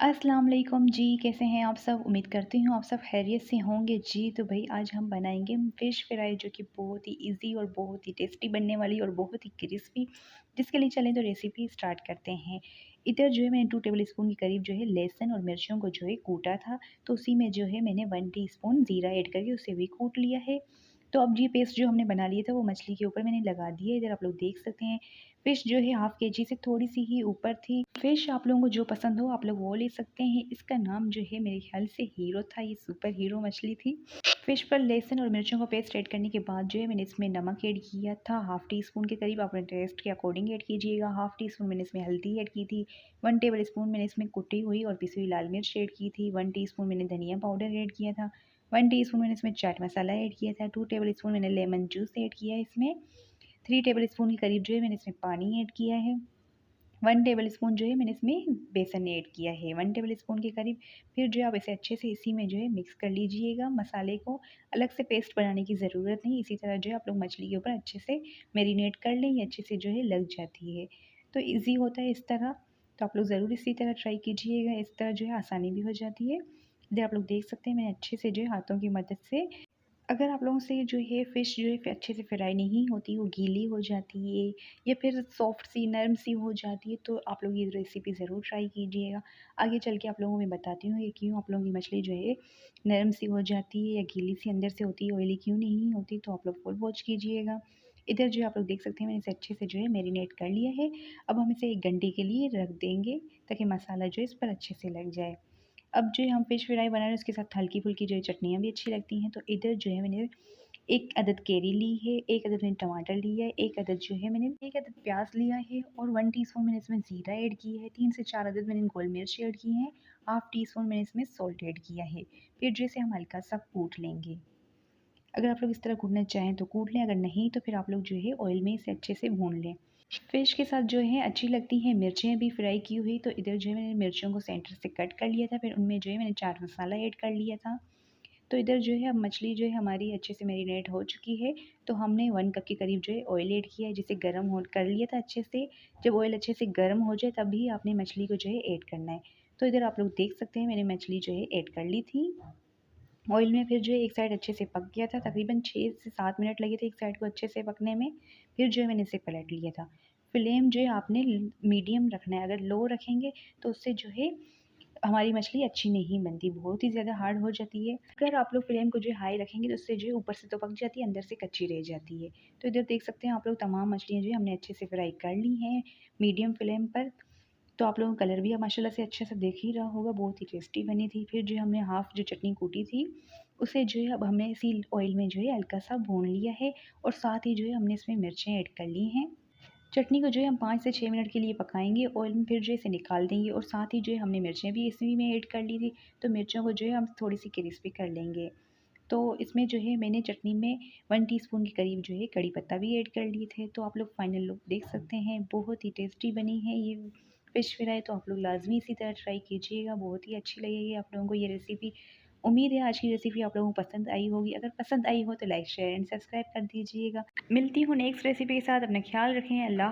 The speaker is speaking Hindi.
अस्सलाम वालेकुम जी, कैसे हैं आप सब? उम्मीद करती हूँ आप सब खैरियत से होंगे जी। तो भई आज हम बनाएँगे फ़िश फ्राई, जो कि बहुत ही ईज़ी और बहुत ही टेस्टी बनने वाली और बहुत ही क्रिस्पी। जिसके लिए चलें तो रेसिपी स्टार्ट करते हैं। इधर जो है मैंने 2 टेबल स्पून के करीब जो है लहसुन और मिर्चों को जो है कूटा था। तो उसी में जो है मैंने 1 टीस्पून ज़ीरा ऐड करके उसे भी कूट लिया है। तो अब ये पेस्ट जो हमने बना लिया था वो मछली के ऊपर मैंने लगा दिया है। इधर आप लोग देख सकते हैं फ़िश जो है हाफ़ केजी से थोड़ी-सी ही ऊपर थी। फ़िश आप लोगों को जो पसंद हो आप लोग वो ले सकते हैं। इसका नाम जो है मेरे ख़्याल से हीरो था, ये सुपर हीरो मछली थी। फ़िश पर लहसुन और मिर्चों का पेस्ट ऐड करने के बाद जो है मैंने इसमें नमक ऐड किया था हाफ़ टी स्पून के करीब, अपने टेस्ट के अकॉर्डिंग ऐड कीजिएगा। हाफ़ टी स्पून मैंने इसमें हल्दी ऐड की थी। 1 टेबल स्पून मैंने इसमें कुटी हुई और पिसी हुई लाल मिर्च ऐड की थी। 1 टीस्पून मैंने धनिया पाउडर ऐड किया था। 1 टीस्पून मैंने इसमें चाट मसाला ऐड किया था। 2 टेबल स्पून मैंने लेमन जूस ऐड किया है इसमें। 3 टेबल स्पून के करीब जो है मैंने इसमें पानी ऐड किया है। 1 टेबल स्पून जो है मैंने इसमें बेसन ऐड किया है, 1 टेबल स्पून के करीब। फिर जो है आप इसे अच्छे से इसी में जो है मिक्स कर लीजिएगा। मसाले को अलग से पेस्ट बनाने की ज़रूरत नहीं, इसी तरह जो है आप लोग मछली के ऊपर अच्छे से मैरिनेट कर लें, ये अच्छे से जो है लग जाती है। तो ईज़ी होता है इस तरह, तो आप लोग ज़रूर इसी तरह ट्राई कीजिएगा, इस तरह जो है आसानी भी हो जाती है। इधर आप लोग देख सकते हैं मैंने अच्छे से जो है हाथों की मदद से, अगर आप लोगों से जो है फ़िश जो है अच्छे से फ्राई नहीं होती, वो गीली हो जाती है या फिर सॉफ्ट सी नरम सी हो जाती है, तो आप लोग ये रेसिपी ज़रूर ट्राई कीजिएगा। आगे चल के आप लोगों को मैं बताती हूँ ये क्यों आप लोगों की मछली जो है नरम सी हो जाती है या गीली सी अंदर से होती है, ऑयली क्यों नहीं होती, तो आप लोग फुल वॉच कीजिएगा। इधर जो है आप लोग देख सकते हैं मैंने इसे अच्छे से जो है मैरिनेट कर लिया है। अब हम इसे 1 घंटे के लिए रख देंगे ताकि मसाला जो है इस पर अच्छे से लग जाए। अब जो है हम फ़िश फ्राई बना रहे हैं उसके साथ हल्की-फुल्की जो है चटनियाँ भी अच्छी लगती हैं। तो इधर जो है मैंने 1 अदद केरी ली है, 1 अदद मैंने टमाटर लिया है, 1 अदद जो है मैंने 1 अदद प्याज़ लिया है और 1 टीस्पून मैंने इसमें ज़ीरा ऐड किया है, 3 से 4 अदद मैंने गोल मिर्च ऐड की हैं, हाफ़ टी स्पून मैंने इसमें सॉल्ट ऐड किया है। फिर जो इसे हम हल्का-सा कूट लेंगे। अगर आप लोग इस तरह कूटना चाहें तो कूट लें, अगर नहीं तो फिर आप लोग जो है ऑयल में इसे अच्छे से भून लें। फ़िश के साथ जो है अच्छी लगती हैं मिर्चें भी फ्राई की हुई, तो इधर जो है मैंने मिर्चों को सेंटर से कट कर लिया था, फिर उनमें जो है मैंने चाट मसाला ऐड कर लिया था। तो इधर जो है अब मछली जो है हमारी अच्छे से मैरिनेट हो चुकी है, तो हमने 1 कप के करीब जो है ऑयल ऐड किया है, जिसे गरम हो कर लिया था अच्छे से। जब ऑयल अच्छे से गरम हो जाए तभी आपने मछली को जो है ऐड करना है। तो इधर आप लोग देख सकते हैं मैंने मछली जो है ऐड कर ली थी ऑयल में। फिर जो है एक साइड अच्छे से पक गया था, तकरीबन 6 से 7 मिनट लगे थे एक साइड को अच्छे से पकने में। फिर जो है मैंने इसे पलट लिया था। फ्लेम जो है आपने मीडियम रखना है, अगर लो रखेंगे तो उससे जो है हमारी मछली अच्छी नहीं बनती, बहुत ही ज़्यादा हार्ड हो जाती है। अगर आप लोग फ्लेम को जो है हाई रखेंगे तो उससे जो है ऊपर से तो पक जाती है, अंदर से कच्ची रह जाती है। तो इधर देख सकते हैं आप लोग तमाम मछलियाँ जो है हमने अच्छे से फ्राई कर ली हैं मीडियम फ्लेम पर। तो आप लोगों को कलर भी अब माशाल्लाह से अच्छे से दिख ही रहा होगा, बहुत ही टेस्टी बनी थी। फिर जो है हमने हाफ़ जो चटनी कूटी थी, उसे जो है अब हमने इसी ऑयल में जो है हल्का-सा भून लिया है और साथ ही जो है हमने इसमें मिर्चें ऐड कर ली हैं। चटनी को जो है हम 5 से 6 मिनट के लिए पकाएँगे ऑयल में, फिर जो है इसे निकाल देंगे और साथ ही जो है हमने मिर्चें भी इसी में ऐड कर ली थी, तो मिर्चों को जो है हम थोड़ी-सी क्रिस्पी कर लेंगे। तो इसमें जो है मैंने चटनी में 1 टीस्पून के करीब जो है कड़ी पत्ता भी ऐड कर लिए थे। तो आप लोग फाइनल लुक देख सकते हैं, बहुत ही टेस्टी बनी है ये फ़िश फ्राई। तो आप लोग लाज़मी इसी तरह ट्राई कीजिएगा, बहुत ही अच्छी लगेगी आप लोगों को ये रेसिपी। उम्मीद है आज की रेसिपी आप लोगों को पसंद आई होगी। अगर पसंद आई हो तो लाइक, शेयर एंड सब्सक्राइब कर दीजिएगा। मिलती हूँ नेक्स्ट रेसिपी के साथ, अपना ख़्याल रखें। अल्लाह